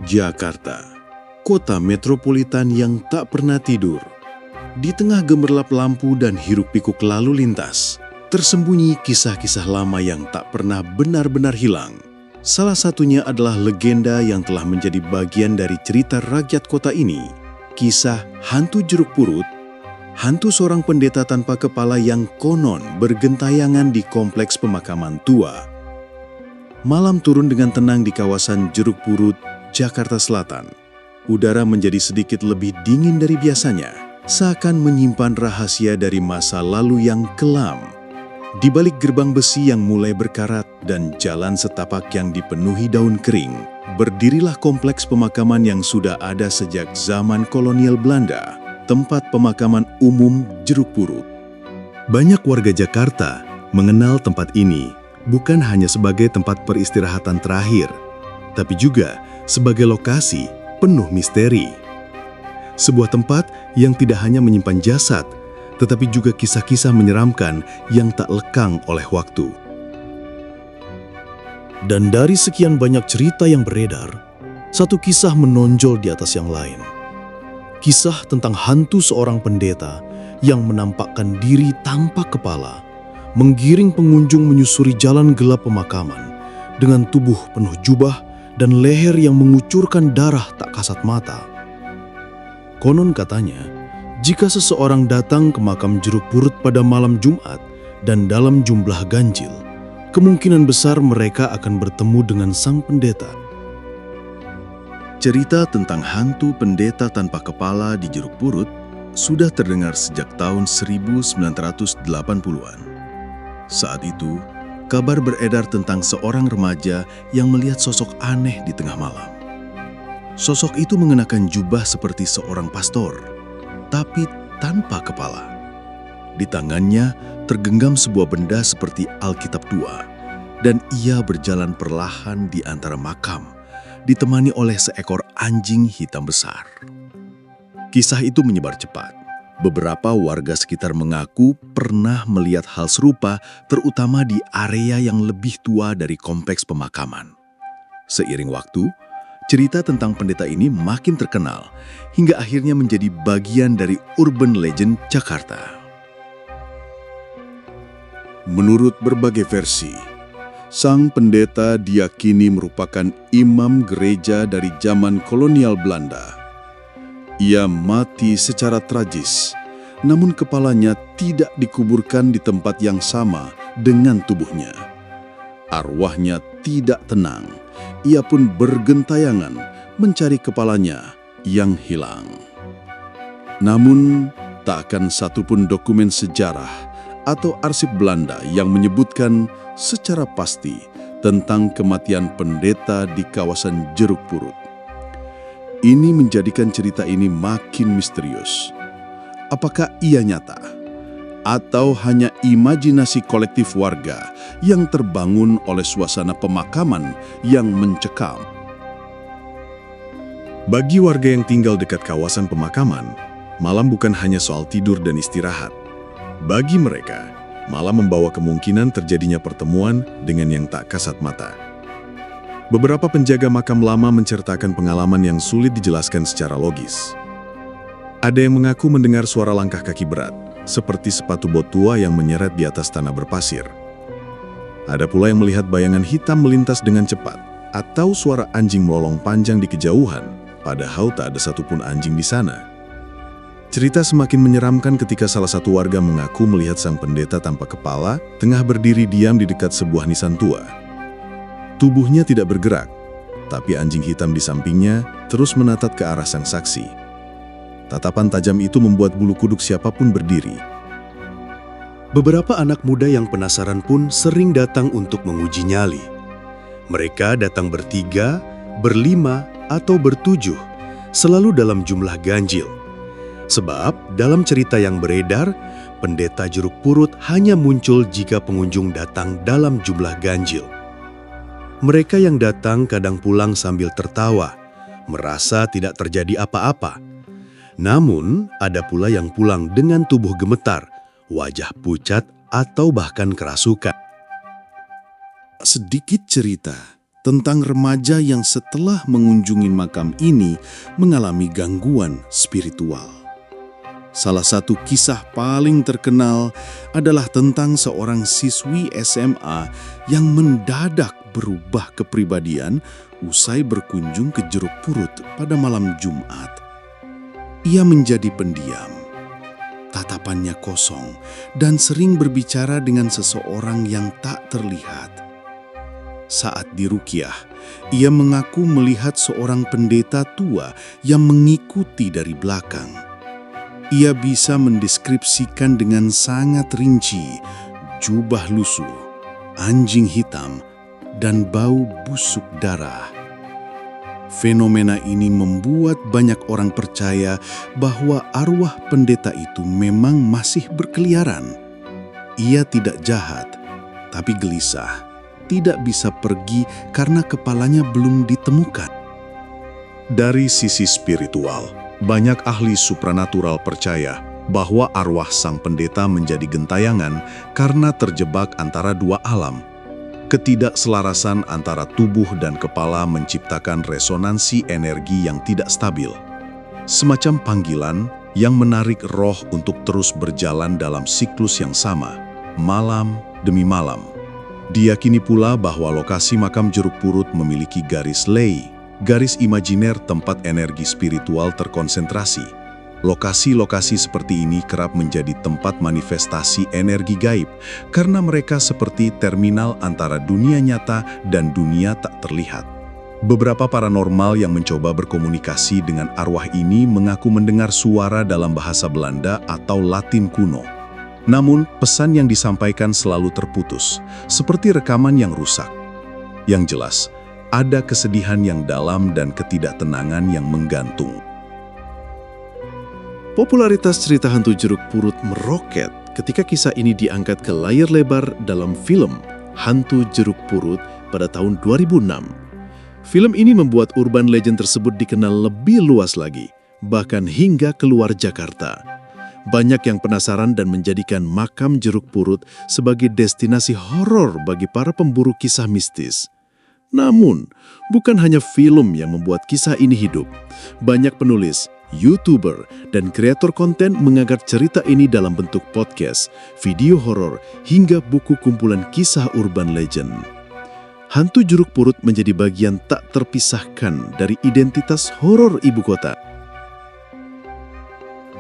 Jakarta, kota metropolitan yang tak pernah tidur. Di tengah gemerlap lampu dan hiruk-pikuk lalu lintas, tersembunyi kisah-kisah lama yang tak pernah benar-benar hilang. Salah satunya adalah legenda yang telah menjadi bagian dari cerita rakyat kota ini. Kisah hantu Jeruk Purut, hantu seorang pendeta tanpa kepala yang konon bergentayangan di kompleks pemakaman tua. Malam turun dengan tenang di kawasan Jeruk Purut, Jakarta Selatan. Udara menjadi sedikit lebih dingin dari biasanya, seakan menyimpan rahasia dari masa lalu yang kelam. Di balik gerbang besi yang mulai berkarat dan jalan setapak yang dipenuhi daun kering, berdirilah kompleks pemakaman yang sudah ada sejak zaman kolonial Belanda, tempat pemakaman umum Jeruk Purut. Banyak warga Jakarta mengenal tempat ini bukan hanya sebagai tempat peristirahatan terakhir, tapi juga sebagai lokasi penuh misteri. Sebuah tempat yang tidak hanya menyimpan jasad, tetapi juga kisah-kisah menyeramkan yang tak lekang oleh waktu. Dan dari sekian banyak cerita yang beredar, satu kisah menonjol di atas yang lain. Kisah tentang hantu seorang pendeta yang menampakkan diri tanpa kepala, menggiring pengunjung menyusuri jalan gelap pemakaman dengan tubuh penuh jubah dan leher yang mengucurkan darah tak kasat mata. Konon katanya, jika seseorang datang ke makam Jeruk Purut pada malam Jumat dan dalam jumlah ganjil, kemungkinan besar mereka akan bertemu dengan sang pendeta. Cerita tentang hantu pendeta tanpa kepala di Jeruk Purut sudah terdengar sejak tahun 1980-an. Saat itu, kabar beredar tentang seorang remaja yang melihat sosok aneh di tengah malam. Sosok itu mengenakan jubah seperti seorang pastor, tapi tanpa kepala. Di tangannya tergenggam sebuah benda seperti Alkitab tua, dan ia berjalan perlahan di antara makam, ditemani oleh seekor anjing hitam besar. Kisah itu menyebar cepat. Beberapa warga sekitar mengaku pernah melihat hal serupa, terutama di area yang lebih tua dari kompleks pemakaman. Seiring waktu, cerita tentang pendeta ini makin terkenal, hingga akhirnya menjadi bagian dari urban legend Jakarta. Menurut berbagai versi, sang pendeta diyakini merupakan imam gereja dari zaman kolonial Belanda. Ia mati secara tragis, namun kepalanya tidak dikuburkan di tempat yang sama dengan tubuhnya. Arwahnya tidak tenang, ia pun bergentayangan mencari kepalanya yang hilang. Namun, tak akan satupun dokumen sejarah atau arsip Belanda yang menyebutkan secara pasti tentang kematian pendeta di kawasan Jeruk Purut. Ini menjadikan cerita ini makin misterius. Apakah ia nyata? Atau hanya imajinasi kolektif warga yang terbangun oleh suasana pemakaman yang mencekam? Bagi warga yang tinggal dekat kawasan pemakaman, malam bukan hanya soal tidur dan istirahat. Bagi mereka, malam membawa kemungkinan terjadinya pertemuan dengan yang tak kasat mata. Beberapa penjaga makam lama menceritakan pengalaman yang sulit dijelaskan secara logis. Ada yang mengaku mendengar suara langkah kaki berat, seperti sepatu bot tua yang menyeret di atas tanah berpasir. Ada pula yang melihat bayangan hitam melintas dengan cepat, atau suara anjing melolong panjang di kejauhan, padahal tak ada satupun anjing di sana. Cerita semakin menyeramkan ketika salah satu warga mengaku melihat sang pendeta tanpa kepala tengah berdiri diam di dekat sebuah nisan tua. Tubuhnya tidak bergerak, tapi anjing hitam di sampingnya terus menatap ke arah sang saksi. Tatapan tajam itu membuat bulu kuduk siapapun berdiri. Beberapa anak muda yang penasaran pun sering datang untuk menguji nyali. Mereka datang bertiga, berlima, atau bertujuh, selalu dalam jumlah ganjil. Sebab dalam cerita yang beredar, pendeta Jeruk Purut hanya muncul jika pengunjung datang dalam jumlah ganjil. Mereka yang datang kadang pulang sambil tertawa, merasa tidak terjadi apa-apa. Namun, ada pula yang pulang dengan tubuh gemetar, wajah pucat, atau bahkan kerasukan. Sedikit cerita tentang remaja yang setelah mengunjungi makam ini mengalami gangguan spiritual. Salah satu kisah paling terkenal adalah tentang seorang siswi SMA yang mendadak berubah kepribadian usai berkunjung ke Jeruk Purut pada malam Jumat. Ia menjadi pendiam, tatapannya kosong, dan sering berbicara dengan seseorang yang tak terlihat. Saat diruqyah, ia mengaku melihat seorang pendeta tua yang mengikuti dari belakang. Ia bisa mendeskripsikan dengan sangat rinci jubah lusuh, anjing hitam, dan bau busuk darah. Fenomena ini membuat banyak orang percaya bahwa arwah pendeta itu memang masih berkeliaran. Ia tidak jahat, tapi gelisah, tidak bisa pergi karena kepalanya belum ditemukan. Dari sisi spiritual, banyak ahli supranatural percaya bahwa arwah sang pendeta menjadi gentayangan karena terjebak antara dua alam. Ketidakselarasan antara tubuh dan kepala menciptakan resonansi energi yang tidak stabil. Semacam panggilan yang menarik roh untuk terus berjalan dalam siklus yang sama, malam demi malam. Diyakini pula bahwa lokasi makam Jeruk Purut memiliki garis ley, garis imajiner tempat energi spiritual terkonsentrasi. Lokasi-lokasi seperti ini kerap menjadi tempat manifestasi energi gaib karena mereka seperti terminal antara dunia nyata dan dunia tak terlihat. Beberapa paranormal yang mencoba berkomunikasi dengan arwah ini mengaku mendengar suara dalam bahasa Belanda atau Latin kuno. Namun, pesan yang disampaikan selalu terputus, seperti rekaman yang rusak. Yang jelas, ada kesedihan yang dalam dan ketidaktenangan yang menggantung. Popularitas cerita hantu Jeruk Purut meroket ketika kisah ini diangkat ke layar lebar dalam film Hantu Jeruk Purut pada tahun 2006. Film ini membuat urban legend tersebut dikenal lebih luas lagi, bahkan hingga keluar Jakarta. Banyak yang penasaran dan menjadikan makam Jeruk Purut sebagai destinasi horor bagi para pemburu kisah mistis. Namun, bukan hanya film yang membuat kisah ini hidup. Banyak penulis, YouTuber, dan kreator konten mengangkat cerita ini dalam bentuk podcast, video horor, hingga buku kumpulan kisah urban legend. Hantu Jeruk Purut menjadi bagian tak terpisahkan dari identitas horor ibu kota.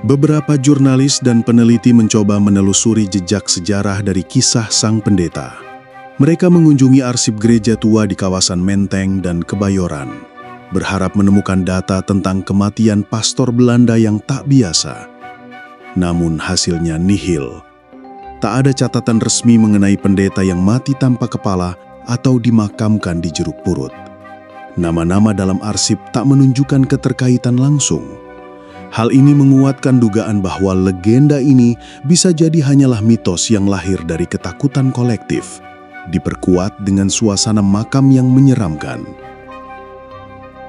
Beberapa jurnalis dan peneliti mencoba menelusuri jejak sejarah dari kisah sang pendeta. Mereka mengunjungi arsip gereja tua di kawasan Menteng dan Kebayoran, berharap menemukan data tentang kematian pastor Belanda yang tak biasa. Namun hasilnya nihil. Tak ada catatan resmi mengenai pendeta yang mati tanpa kepala atau dimakamkan di Jeruk Purut. Nama-nama dalam arsip tak menunjukkan keterkaitan langsung. Hal ini menguatkan dugaan bahwa legenda ini bisa jadi hanyalah mitos yang lahir dari ketakutan kolektif, diperkuat dengan suasana makam yang menyeramkan.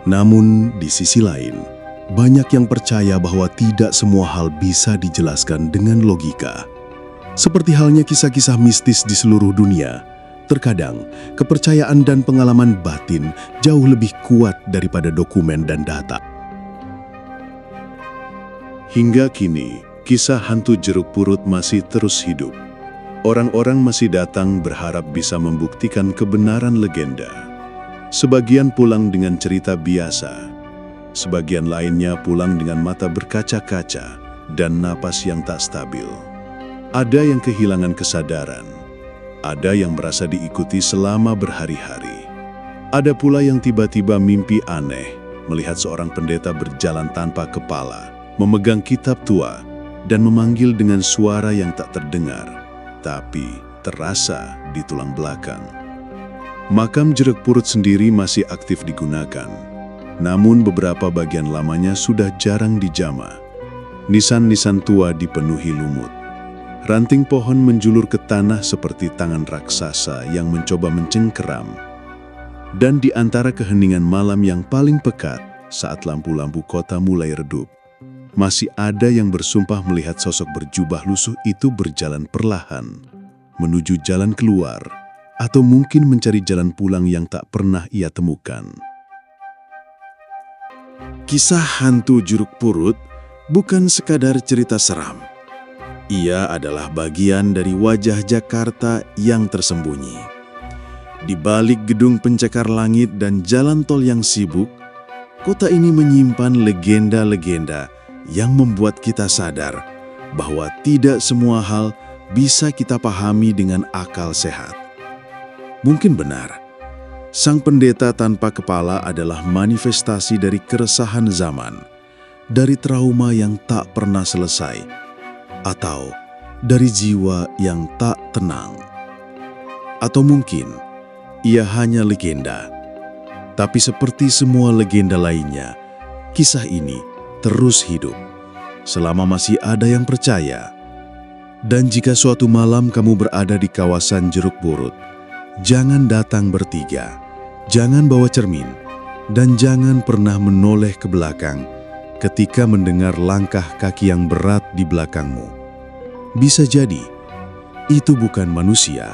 Namun, di sisi lain, banyak yang percaya bahwa tidak semua hal bisa dijelaskan dengan logika. Seperti halnya kisah-kisah mistis di seluruh dunia, terkadang kepercayaan dan pengalaman batin jauh lebih kuat daripada dokumen dan data. Hingga kini, kisah hantu Jeruk Purut masih terus hidup. Orang-orang masih datang berharap bisa membuktikan kebenaran legenda. Sebagian pulang dengan cerita biasa, sebagian lainnya pulang dengan mata berkaca-kaca dan napas yang tak stabil. Ada yang kehilangan kesadaran, ada yang merasa diikuti selama berhari-hari. Ada pula yang tiba-tiba mimpi aneh, melihat seorang pendeta berjalan tanpa kepala, memegang kitab tua, dan memanggil dengan suara yang tak terdengar, tapi terasa di tulang belakang. Makam Jeruk Purut sendiri masih aktif digunakan, namun beberapa bagian lamanya sudah jarang dijamah. Nisan-nisan tua dipenuhi lumut. Ranting pohon menjulur ke tanah seperti tangan raksasa yang mencoba mencengkeram. Dan di antara keheningan malam yang paling pekat, saat lampu-lampu kota mulai redup, masih ada yang bersumpah melihat sosok berjubah lusuh itu berjalan perlahan menuju jalan keluar atau mungkin mencari jalan pulang yang tak pernah ia temukan. Kisah hantu Jeruk Purut bukan sekadar cerita seram. Ia adalah bagian dari wajah Jakarta yang tersembunyi. Di balik gedung pencakar langit dan jalan tol yang sibuk, kota ini menyimpan legenda-legenda yang membuat kita sadar bahwa tidak semua hal bisa kita pahami dengan akal sehat. Mungkin benar, sang pendeta tanpa kepala adalah manifestasi dari keresahan zaman, dari trauma yang tak pernah selesai, atau dari jiwa yang tak tenang. Atau mungkin ia hanya legenda, tapi seperti semua legenda lainnya, kisah ini terus hidup selama masih ada yang percaya. Dan jika suatu malam kamu berada di kawasan Jeruk Purut, jangan datang bertiga, jangan bawa cermin, dan jangan pernah menoleh ke belakang ketika mendengar langkah kaki yang berat di belakangmu. Bisa jadi, itu bukan manusia,